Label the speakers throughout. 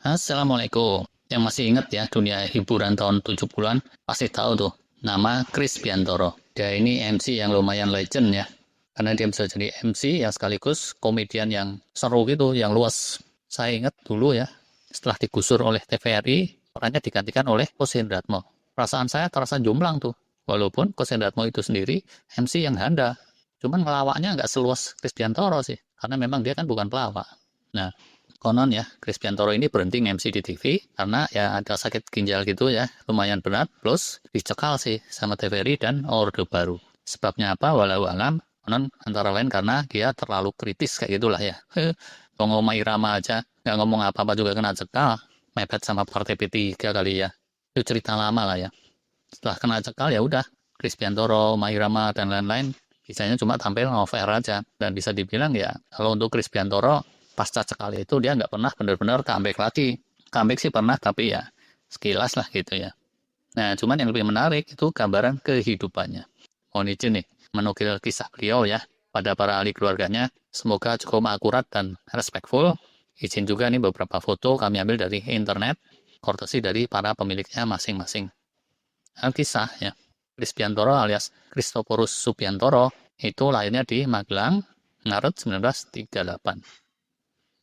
Speaker 1: Assalamualaikum. Yang masih ingat ya dunia hiburan tahun 70-an pasti tahu tuh nama Chris Biantoro. Dia ini MC yang lumayan legend ya. Karena dia bisa jadi MC yang sekaligus komedian yang seru gitu, yang luas. Saya ingat dulu ya, setelah digusur oleh TVRI, orangnya digantikan oleh Koes Hendratmo. Perasaan saya terasa jomplang tuh. Walaupun Koes Hendratmo itu sendiri MC yang handal. Cuman ngelawaknya nggak seluas Chris Biantoro sih. Karena memang dia kan bukan pelawak. Nah, konon ya, Chris Biantoro ini berhenti MC di TV karena ya ada sakit ginjal gitu ya, lumayan berat, plus dicekal sih sama TVRI dan Orde Baru. Sebabnya apa? Walau alam, konon antara lain karena dia terlalu kritis kayak gitulah ya. Ngomong irama aja, nggak ngomong apa-apa juga kena cekal, mepet sama partai P3 kali ya. Itu cerita lama lah ya. Setelah kena cekal ya udah, Chris Biantoro, Irama dan lain-lain bisanya cuma tampil off-air aja. Dan bisa dibilang ya, kalau untuk Chris Biantoro, pasca cekal itu dia nggak pernah benar-benar comeback lagi. Comeback sih pernah, tapi ya sekilas lah gitu ya. Nah, cuman yang lebih menarik itu gambaran kehidupannya. Mohon izin nih, menukil kisah beliau ya pada para ahli keluarganya. Semoga cukup akurat dan respectful. Izin juga nih beberapa foto kami ambil dari internet, kortesi dari para pemiliknya masing-masing. Alkisah ya. Chris Biantoro alias Christophorus Subiantoro itu lahirnya di Magelang, Maret 1938.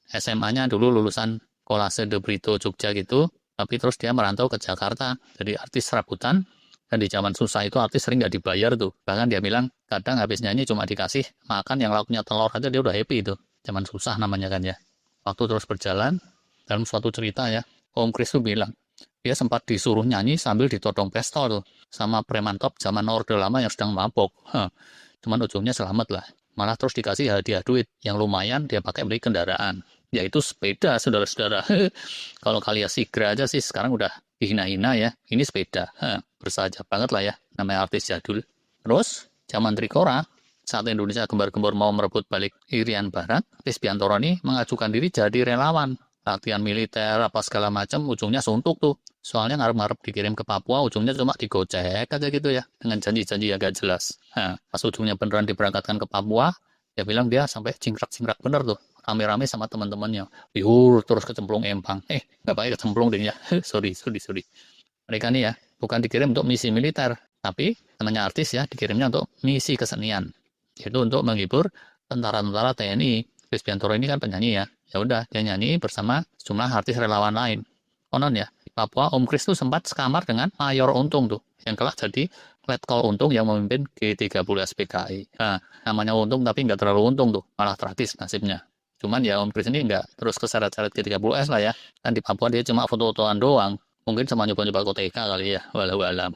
Speaker 1: SMA-nya dulu lulusan Kolase de Brito Jogja gitu, tapi terus dia merantau ke Jakarta jadi artis serabutan, dan di zaman susah itu artis sering nggak dibayar tuh. Bahkan dia bilang kadang habis nyanyi cuma dikasih makan yang lauknya telur aja dia udah happy itu. Zaman susah namanya kan ya. Waktu terus berjalan, dalam suatu cerita ya, Om Chris tuh bilang, dia sempat disuruh nyanyi sambil ditodong pistol tuh, sama preman top zaman Orde Lama yang sedang mabok. Cuman ujungnya selamat lah. Malah terus dikasih hadiah duit yang lumayan dia pakai beli kendaraan. Yaitu sepeda, saudara-saudara. Kalau kalian Sigra aja sih sekarang udah dihina-hina ya. Ini sepeda. Bersahaja banget lah ya, namanya artis jadul. Terus, zaman Trikora, saat Indonesia gembar-gembor mau merebut balik Irian Barat, Chris Biantoro ini mengajukan diri jadi relawan. Latihan militer, apa segala macam, ujungnya suntuk tuh. Soalnya ngarep-ngarep dikirim ke Papua, ujungnya cuma digocek aja gitu ya, dengan janji-janji yang gak jelas. Pas ujungnya beneran diberangkatkan ke Papua, dia bilang dia sampai cingkrak-cingkrak bener tuh, rame-rame sama teman-temannya. Yur, terus kecemplung empang. Nggak pakai kecemplung deh ya. Sorry. Mereka nih ya, bukan dikirim untuk misi militer, tapi namanya artis ya, dikirimnya untuk misi kesenian. Yaitu untuk menghibur tentara-tentara TNI. Chris Biantoro ini kan penyanyi ya. Ya udah, dia nyanyi bersama sejumlah artis relawan lain. Konon ya, di Papua Om Chris tuh sempat sekamar dengan Mayor Untung tuh, yang kelak jadi Letkol Untung yang memimpin G30 SPKI. Nah, namanya Untung tapi nggak terlalu untung tuh, malah tragis nasibnya. Cuman ya Om Chris ini nggak terus keseret-seret G30S lah ya. Kan di Papua dia cuma foto-fotoan doang. Mungkin sama nyoba-nyoba koteka kali ya, walau alam.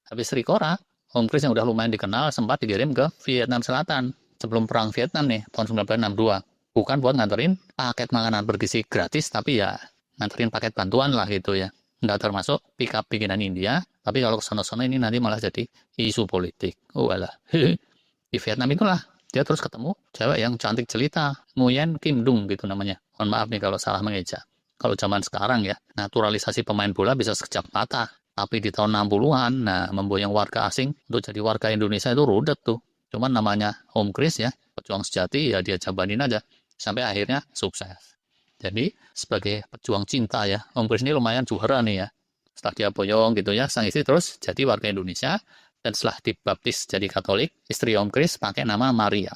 Speaker 1: Habis Rikora, Om Chris yang udah lumayan dikenal sempat dikirim ke Vietnam Selatan sebelum perang Vietnam nih tahun 1962. Bukan buat nganterin paket makanan bergizi gratis, tapi ya nganterin paket bantuan lah gitu ya. Nggak termasuk pick up bikinan India, tapi kalau kesana-sana ini nanti malah jadi isu politik. Oh alah. Di Vietnam itulah dia terus ketemu cewek yang cantik jelita, Nguyen Kim Dung gitu namanya. Mohon maaf nih kalau salah mengeja. Kalau zaman sekarang ya, naturalisasi pemain bola bisa sekejap mata. Tapi di tahun 60-an, nah memboyong warga asing untuk jadi warga Indonesia itu rudet tuh. Cuman namanya Om Chris ya, pejuang sejati ya dia jabanin aja. Sampai akhirnya sukses. Jadi sebagai pejuang cinta ya, Om Chris ini lumayan juara nih ya. Setelah dia boyong gitu ya, sang istri terus jadi warga Indonesia. Dan setelah dibaptis jadi Katolik, istri Om Chris pakai nama Maria.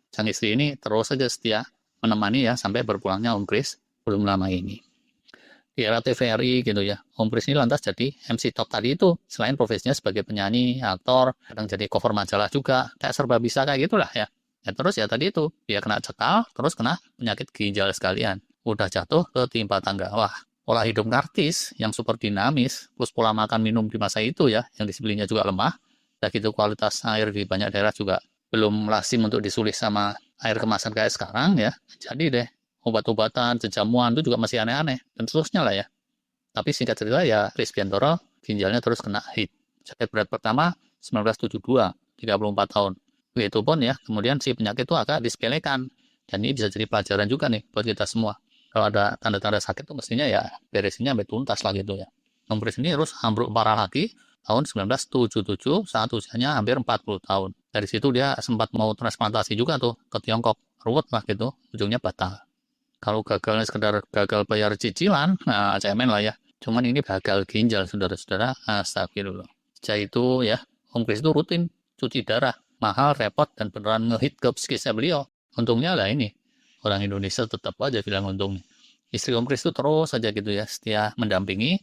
Speaker 1: Sang istri ini terus saja setia menemani ya sampai berpulangnya Om Chris belum lama ini. Di era TVRI gitu ya, Om Chris ini lantas jadi MC top tadi itu. Selain profesinya sebagai penyanyi, aktor, kadang jadi cover majalah juga, kayak serba bisa kayak gitulah ya. Ya terus ya tadi itu, dia kena cekal, terus kena penyakit ginjal sekalian. Udah jatuh ke timpa tangga. Wah, pola hidup artis yang super dinamis, plus pola makan minum di masa itu ya, yang disiplinya juga lemah, dan gitu kualitas air di banyak daerah juga belum lazim untuk disulis sama air kemasan kayak sekarang ya. Jadi deh, obat-obatan, jamuan itu juga masih aneh-aneh, dan seterusnya lah ya. Tapi singkat cerita ya, Chris Biantoro ginjalnya terus kena hit. Sakit berat pertama 1972, 34 tahun. Itu pun ya, kemudian si penyakit itu agak disepelekan. Dan ini bisa jadi pelajaran juga nih buat kita semua. Kalau ada tanda-tanda sakit itu mestinya ya beresinnya sampai tuntas lah gitu ya. Chris ini terus ambruk parah lagi tahun 1977 saat usianya hampir 40 tahun. Dari situ dia sempat mau transplantasi juga tuh ke Tiongkok. Ruwet lah gitu, ujungnya batal. Kalau gagalnya sekedar gagal bayar cicilan, nah cemen lah ya. Cuman ini gagal ginjal, saudara-saudara. Astagfirullah. Sejak itu ya, Om Kris itu rutin cuci darah. Mahal, repot, dan beneran ngehit ke psikisnya beliau. Untungnya lah ini. Orang Indonesia tetap aja bilang untung. Istri Om Kris itu terus saja gitu ya, setia mendampingi.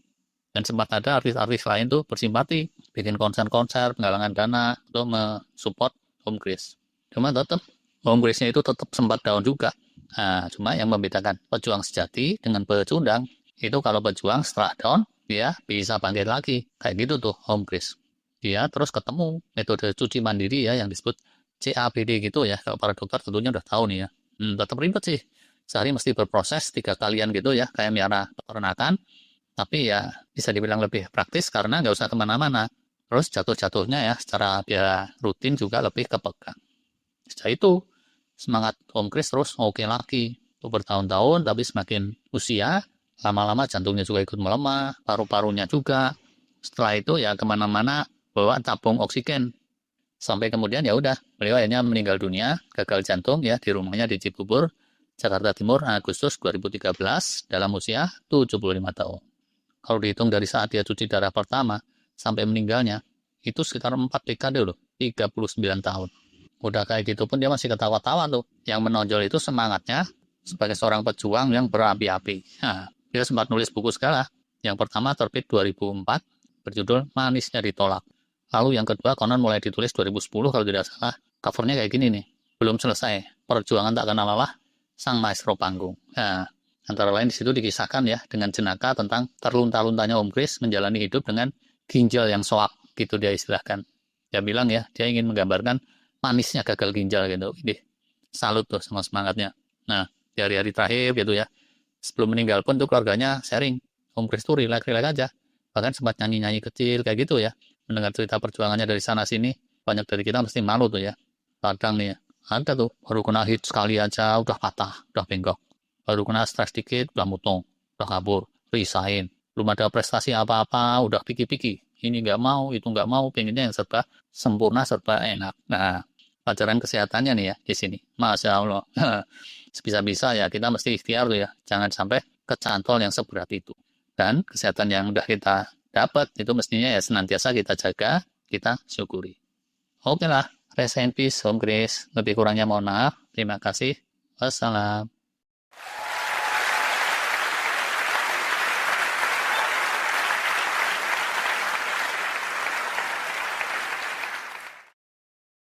Speaker 1: Dan sempat ada artis-artis lain tuh bersimpati, bikin konser-konser, penggalangan dana, untuk mensupport Om Kris. Cuma tetap, Om Krisnya itu tetap sempat down juga. Nah, cuma yang membedakan pejuang sejati dengan pecundang, itu kalau pejuang setelah down, dia bisa bangkit lagi. Kayak gitu tuh Om Kris. Dia terus ketemu metode cuci mandiri ya, yang disebut CABD gitu ya. Kalau para dokter tentunya udah tahu nih ya. Tetap ribet sih. Sehari mesti berproses 3 kalian gitu ya, kayak miara peternakan. Tapi ya bisa dibilang lebih praktis karena nggak usah kemana-mana. Terus jatuh-jatuhnya ya secara dia rutin juga lebih kepegang. Setelah itu semangat Om Kris terus oke lagi. Itu bertahun-tahun tapi semakin usia lama-lama jantungnya juga ikut melemah, paru-parunya juga. Setelah itu ya kemana-mana bawa tabung oksigen. Sampai kemudian ya udah beliau akhirnya meninggal dunia gagal jantung ya di rumahnya di Cibubur, Jakarta Timur Agustus 2013 dalam usia 75 tahun. Kalau dihitung dari saat dia cuci darah pertama sampai meninggalnya, itu sekitar 4 dekade loh, 39 tahun. Udah kayak gitu pun dia masih ketawa-tawa tuh. Yang menonjol itu semangatnya sebagai seorang pejuang yang berapi-api. Nah, dia sempat nulis buku segala. Yang pertama terbit 2004, berjudul Manisnya Ditolak. Lalu yang kedua konon mulai ditulis 2010 kalau tidak salah. Covernya kayak gini nih. Belum selesai, perjuangan tak kenal lelah, sang maestro panggung. Nah, antara lain di situ dikisahkan ya dengan jenaka tentang terlunta-luntanya Om Kris menjalani hidup dengan ginjal yang soak gitu dia istilahkan. Dia bilang ya, dia ingin menggambarkan manisnya gagal ginjal gitu. Ini salut tuh sama semangatnya. Nah, di hari-hari terakhir gitu ya, sebelum meninggal pun tuh keluarganya sharing. Om Kris tuh relax-relax aja. Bahkan sempat nyanyi-nyanyi kecil kayak gitu ya. Mendengar cerita perjuangannya dari sana sini, banyak dari kita mesti malu tuh ya. Kadang nih ya, ada tuh baru kena hit sekali aja udah patah, udah bengkok. Baru kena stres dikit, udah mutong, udah kabur, resign. Belum ada prestasi apa-apa, udah piki-piki. Ini nggak mau, itu nggak mau, pengennya yang serba sempurna, serba enak. Nah, pelajaran kesehatannya nih ya di sini. Masya Allah. Sebisa-bisa ya kita mesti ikhtiar tuh ya. Jangan sampai kecantol yang seberat itu. Dan kesehatan yang udah kita dapat itu mestinya ya senantiasa kita jaga, kita syukuri. Oke lah, rest in peace, Om Kris. Lebih kurangnya mohon maaf. Terima kasih. Wassalam.